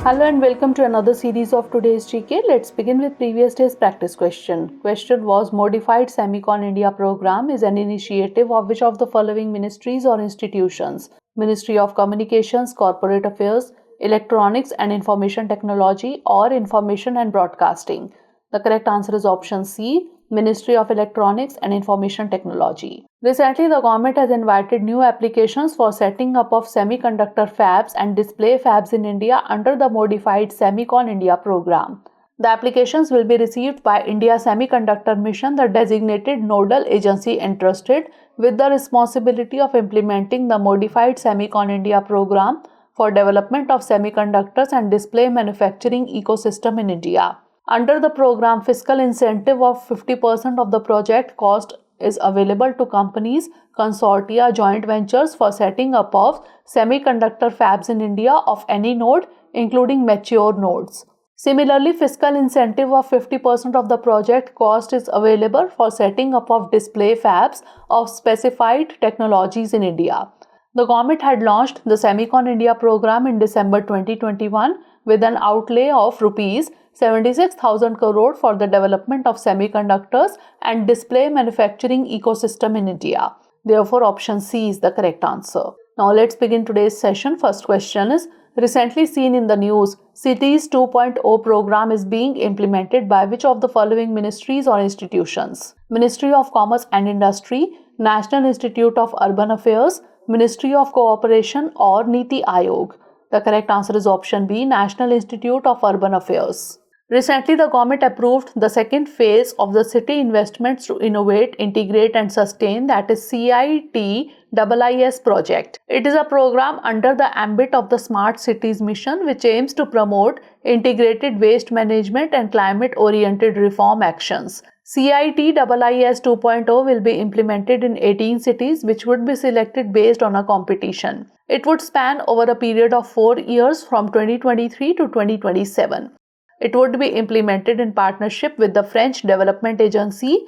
Hello and welcome to another series of today's GK. Let's begin with previous day's practice question. Question was Modified Semicon India program is an initiative of which of the following ministries or institutions? Ministry of Communications, Corporate Affairs, Electronics and Information Technology or Information and Broadcasting. The correct answer is option C, Ministry of Electronics and Information Technology. Recently, the government has invited new applications for setting up of semiconductor fabs and display fabs in India under the modified Semicon India program. The applications will be received by India Semiconductor Mission, the designated nodal agency entrusted with the responsibility of implementing the modified Semicon India program for development of semiconductors and display manufacturing ecosystem in India. Under the program, fiscal incentive of 50% of the project cost is available to companies, consortia, joint ventures for setting up of semiconductor fabs in India of any node, including mature nodes. Similarly, fiscal incentive of 50% of the project cost is available for setting up of display fabs of specified technologies in India. The government had launched the Semicon India program in December 2021 with an outlay of rupees 76,000 crore for the development of semiconductors and display manufacturing ecosystem in India. Therefore, option C is the correct answer. Now, let's begin today's session. First question is, recently seen in the news, Cities 2.0 program is being implemented by which of the following ministries or institutions? Ministry of Commerce and Industry, National Institute of Urban Affairs, Ministry of Cooperation or Niti Aayog. The correct answer is option B, National Institute of Urban Affairs. Recently, the government approved the second phase of the City Investments to Innovate, Integrate and Sustain, that is CITIIS project. It is a program under the ambit of the Smart Cities mission which aims to promote integrated waste management and climate-oriented reform actions. CITIIS 2.0 will be implemented in 18 cities which would be selected based on a competition. It would span over a period of 4 years from 2023 to 2027. It would be implemented in partnership with the French Development Agency,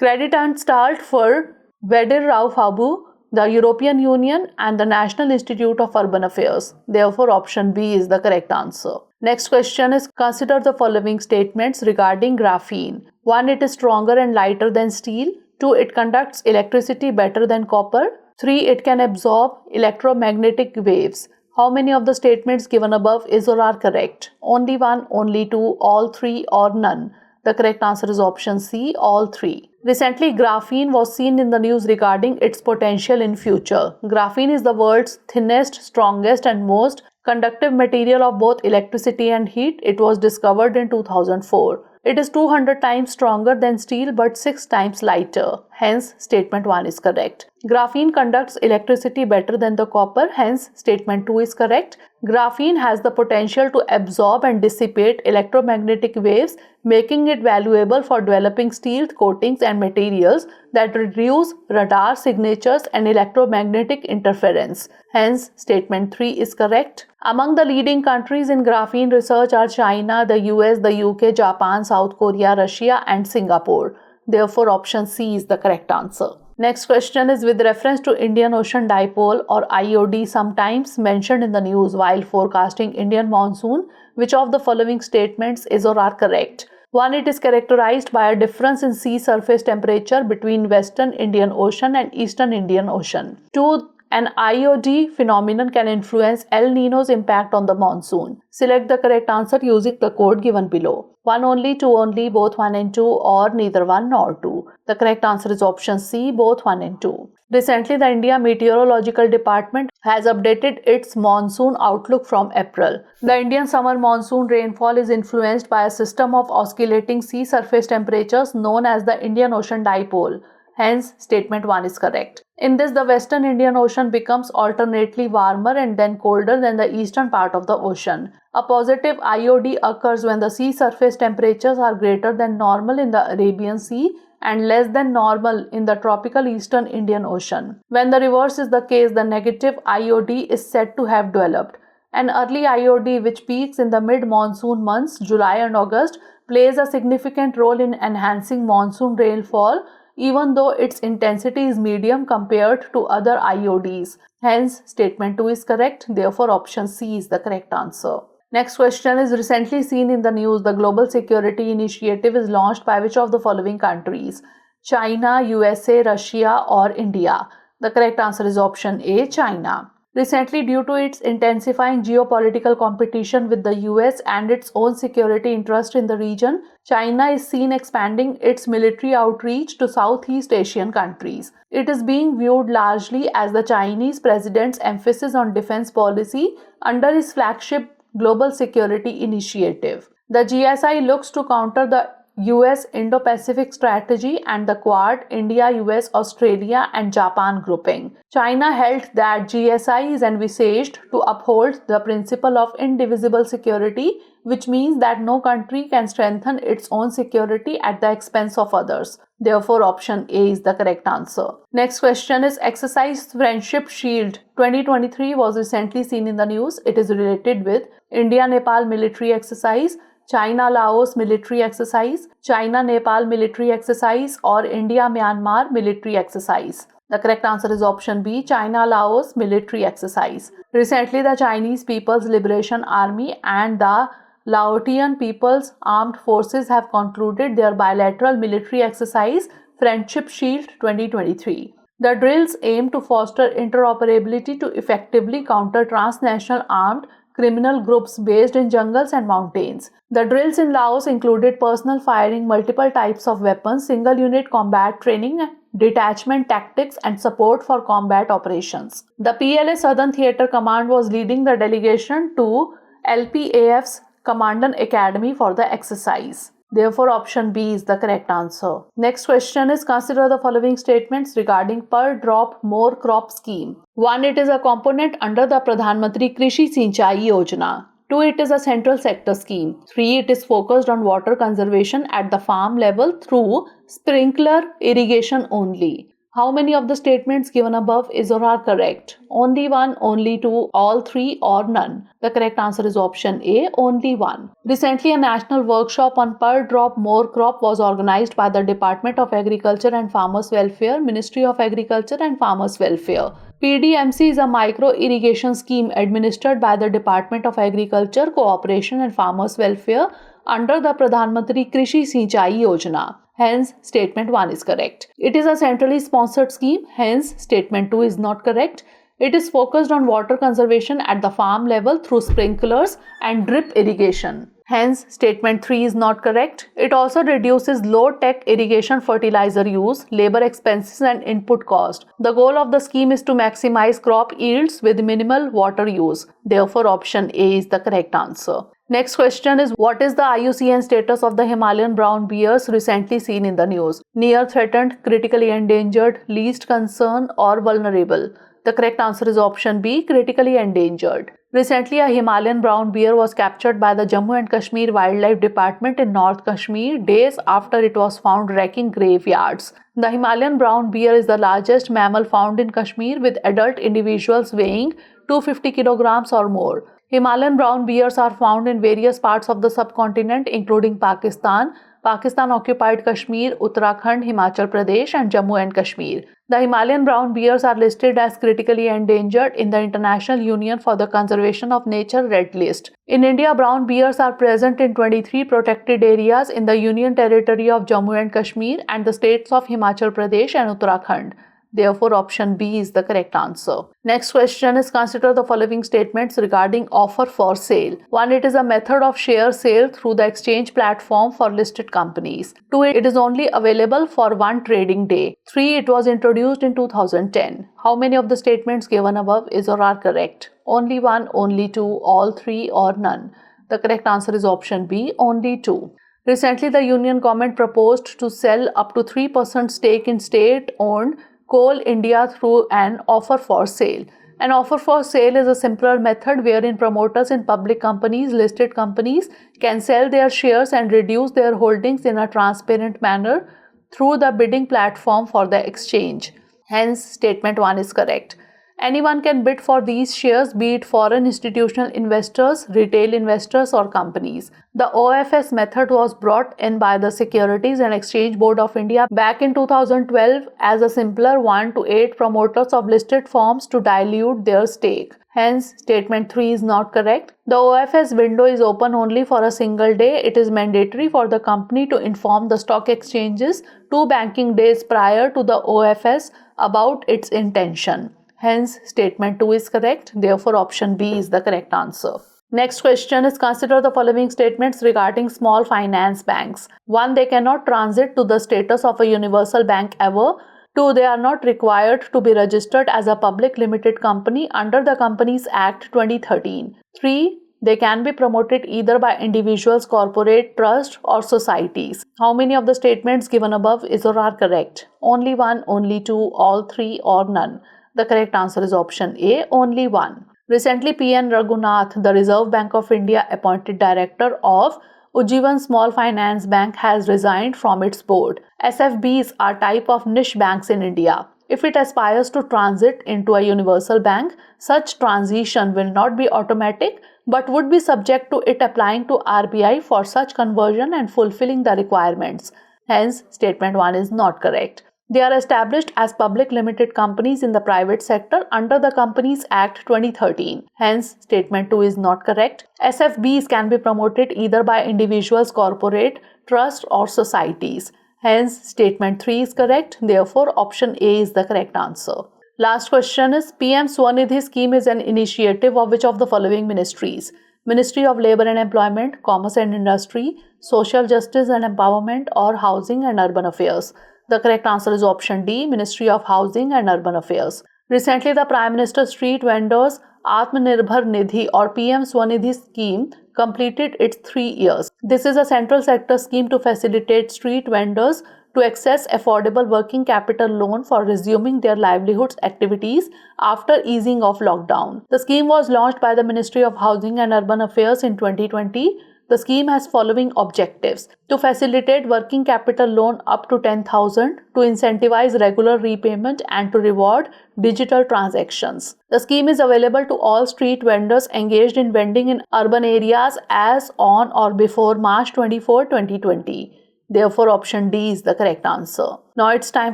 Creditanstalt für Wiederaufbau, the European Union and the National Institute of Urban Affairs. Therefore, option B is the correct answer. Next question is, consider the following statements regarding graphene. 1. It is stronger and lighter than steel. 2. It conducts electricity better than copper. 3. It can absorb electromagnetic waves. How many of the statements given above is or are correct? Only 1, only 2, all 3 or none? The correct answer is option C, all 3. Recently, graphene was seen in the news regarding its potential in future. Graphene is the world's thinnest, strongest and most conductive material of both electricity and heat. It was discovered in 2004. It is 200 times stronger than steel but 6 times lighter. Hence, statement 1 is correct. Graphene conducts electricity better than the copper. Hence, statement 2 is correct. Graphene has the potential to absorb and dissipate electromagnetic waves, making it valuable for developing steel coatings and materials that reduce radar signatures and electromagnetic interference. Hence, statement 3 is correct. Among the leading countries in graphene research are China, the US, the UK, Japan, South Korea, Russia and Singapore. Therefore, option C is the correct answer. Next question is, with reference to Indian Ocean Dipole or IOD sometimes mentioned in the news while forecasting Indian monsoon, which of the following statements is or are correct? 1. It is characterized by a difference in sea surface temperature between Western Indian Ocean and Eastern Indian Ocean. 2. An IOD phenomenon can influence El Nino's impact on the monsoon. Select the correct answer using the code given below. 1 only, 2 only, both 1 and 2 or neither 1 nor 2. The correct answer is option C, both 1 and 2. Recently, the India Meteorological Department has updated its monsoon outlook from April. The Indian summer monsoon rainfall is influenced by a system of oscillating sea surface temperatures known as the Indian Ocean Dipole. Hence, statement 1 is correct. In this, the Western Indian Ocean becomes alternately warmer and then colder than the eastern part of the ocean. A positive IOD occurs when the sea surface temperatures are greater than normal in the Arabian Sea and less than normal in the tropical Eastern Indian Ocean. When the reverse is the case, the negative IOD is said to have developed. An early IOD, which peaks in the mid-monsoon months, July and August, plays a significant role in enhancing monsoon rainfall, even though its intensity is medium compared to other IODs. Hence, statement 2 is correct. Therefore, option C is the correct answer. Next question is recently seen in the news. The Global Security Initiative is launched by which of the following countries? China, USA, Russia, or India? The correct answer is option A, China. Recently, due to its intensifying geopolitical competition with the US and its own security interest in the region, China is seen expanding its military outreach to Southeast Asian countries. It is being viewed largely as the Chinese president's emphasis on defense policy under his flagship Global Security Initiative. The GSI looks to counter the US Indo-Pacific strategy and the Quad, India, US, Australia and Japan grouping. China held that GSI is envisaged to uphold the principle of indivisible security, which means that no country can strengthen its own security at the expense of others. Therefore, option A is the correct answer. Next question is Exercise Friendship Shield 2023 was recently seen in the news. It is related with India-Nepal military exercise, China-Laos military exercise, China-Nepal military exercise, or India-Myanmar military exercise. The correct answer is option B, China-Laos military exercise. Recently, the Chinese People's Liberation Army and the Laotian People's Armed Forces have concluded their bilateral military exercise Friendship Shield 2023. The drills aim to foster interoperability to effectively counter transnational armed criminal groups based in jungles and mountains. The drills in Laos included personal firing, multiple types of weapons, single unit combat training, detachment tactics, and support for combat operations. The PLA Southern Theatre Command was leading the delegation to LPAF's Commandant Academy for the exercise. Therefore, option B is the correct answer. Next question is consider the following statements regarding per drop more crop scheme. 1. It is a component under the Pradhan Mantri Krishi Sinchai Yojana. 2. It is a central sector scheme. 3. It is focused on water conservation at the farm level through sprinkler irrigation only. How many of the statements given above is or are correct? Only 1, only 2, all 3 or none? The correct answer is option A, only 1. Recently, a national workshop on per drop more crop was organized by the Department of Agriculture and Farmers Welfare, Ministry of Agriculture and Farmers Welfare. PDMC is a micro irrigation scheme administered by the Department of Agriculture, Cooperation and Farmers Welfare under the Pradhan Mantri Krishi Sinchai Yojana. Hence, statement 1 is correct. It is a centrally sponsored scheme. Hence, statement 2 is not correct. It is focused on water conservation at the farm level through sprinklers and drip irrigation. Hence, statement 3 is not correct. It also reduces low-tech irrigation fertilizer use, labor expenses and input cost. The goal of the scheme is to maximize crop yields with minimal water use. Therefore, option A is the correct answer. Next question is what is the IUCN status of the Himalayan brown bears recently seen in the news? Near threatened, critically endangered, least concern or vulnerable? The correct answer is option B, critically endangered. Recently, a Himalayan brown bear was captured by the Jammu and Kashmir Wildlife Department in North Kashmir days after it was found wrecking graveyards. The Himalayan brown bear is the largest mammal found in Kashmir with adult individuals weighing 250 kilograms or more. Himalayan brown bears are found in various parts of the subcontinent including Pakistan, Pakistan-occupied Kashmir, Uttarakhand, Himachal Pradesh and Jammu and Kashmir. The Himalayan brown bears are listed as critically endangered in the International Union for the Conservation of Nature Red List. In India, brown bears are present in 23 protected areas in the Union Territory of Jammu and Kashmir and the states of Himachal Pradesh and Uttarakhand. Therefore, option B is the correct answer. Next question is consider the following statements regarding offer for sale. 1. It is a method of share sale through the exchange platform for listed companies. 2. It is only available for one trading day. 3. It was introduced in 2010. How many of the statements given above is or are correct? Only 1, only 2, all 3 or none? The correct answer is option B, only 2. Recently, the Union government proposed to sell up to 3% stake in state-owned Coal India through an offer for sale. An offer for sale is a simpler method wherein promoters in public companies, listed companies, can sell their shares and reduce their holdings in a transparent manner through the bidding platform for the exchange. Hence, statement 1 is correct. Anyone can bid for these shares, be it foreign institutional investors, retail investors, or companies. The OFS method was brought in by the Securities and Exchange Board of India back in 2012 as a simpler one to aid promoters of listed firms to dilute their stake. Hence, statement 3 is not correct. The OFS window is open only for a single day. It is mandatory for the company to inform the stock exchanges 2 banking days prior to the OFS about its intention. Hence, statement 2 is correct. Therefore, option B is the correct answer. Next question is, consider the following statements regarding small finance banks. 1. They cannot transit to the status of a universal bank ever. 2. They are not required to be registered as a public limited company under the Companies Act 2013. 3. They can be promoted either by individuals, corporate, trust, or societies. How many of the statements given above is or are correct? Only 1, only 2, all 3, or none? The correct answer is option A, only 1. Recently, P.N. Raghunath, the Reserve Bank of India appointed director of Ujjivan Small Finance Bank, has resigned from its board. SFBs are type of niche banks in India. If it aspires to transit into a universal bank, such transition will not be automatic but would be subject to it applying to RBI for such conversion and fulfilling the requirements. Hence, statement 1 is not correct. They are established as public limited companies in the private sector under the Companies Act 2013. Hence, statement 2 is not correct. SFBs can be promoted either by individuals, corporate, trust, or societies. Hence, statement 3 is correct. Therefore, option A is the correct answer. Last question is, PM Swanidhi scheme is an initiative of which of the following ministries? Ministry of Labour and Employment, Commerce and Industry, Social Justice and Empowerment, or Housing and Urban Affairs? The correct answer is option D, Ministry of Housing and Urban Affairs. Recently, the Prime Minister Street Vendors Atmanirbhar Nidhi or PM Swanidhi scheme completed its 3 years. This is a central sector scheme to facilitate street vendors to access affordable working capital loan for resuming their livelihoods activities after easing of lockdown. The scheme was launched by the Ministry of Housing and Urban Affairs in 2020. The scheme has following objectives: to facilitate working capital loan up to 10,000, to incentivize regular repayment, and to reward digital transactions. The scheme is available to all street vendors engaged in vending in urban areas as on or before March 24, 2020. Therefore, option D is the correct answer. Now it's time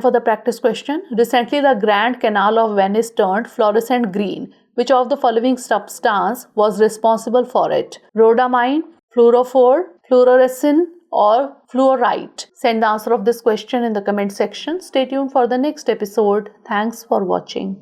for the practice question. Recently, the Grand Canal of Venice turned fluorescent green. Which of the following substance was responsible for it? Rhodamine, fluorophore, fluorescein, or fluorite? Send the answer of this question in the comment section. Stay tuned for the next episode. Thanks for watching.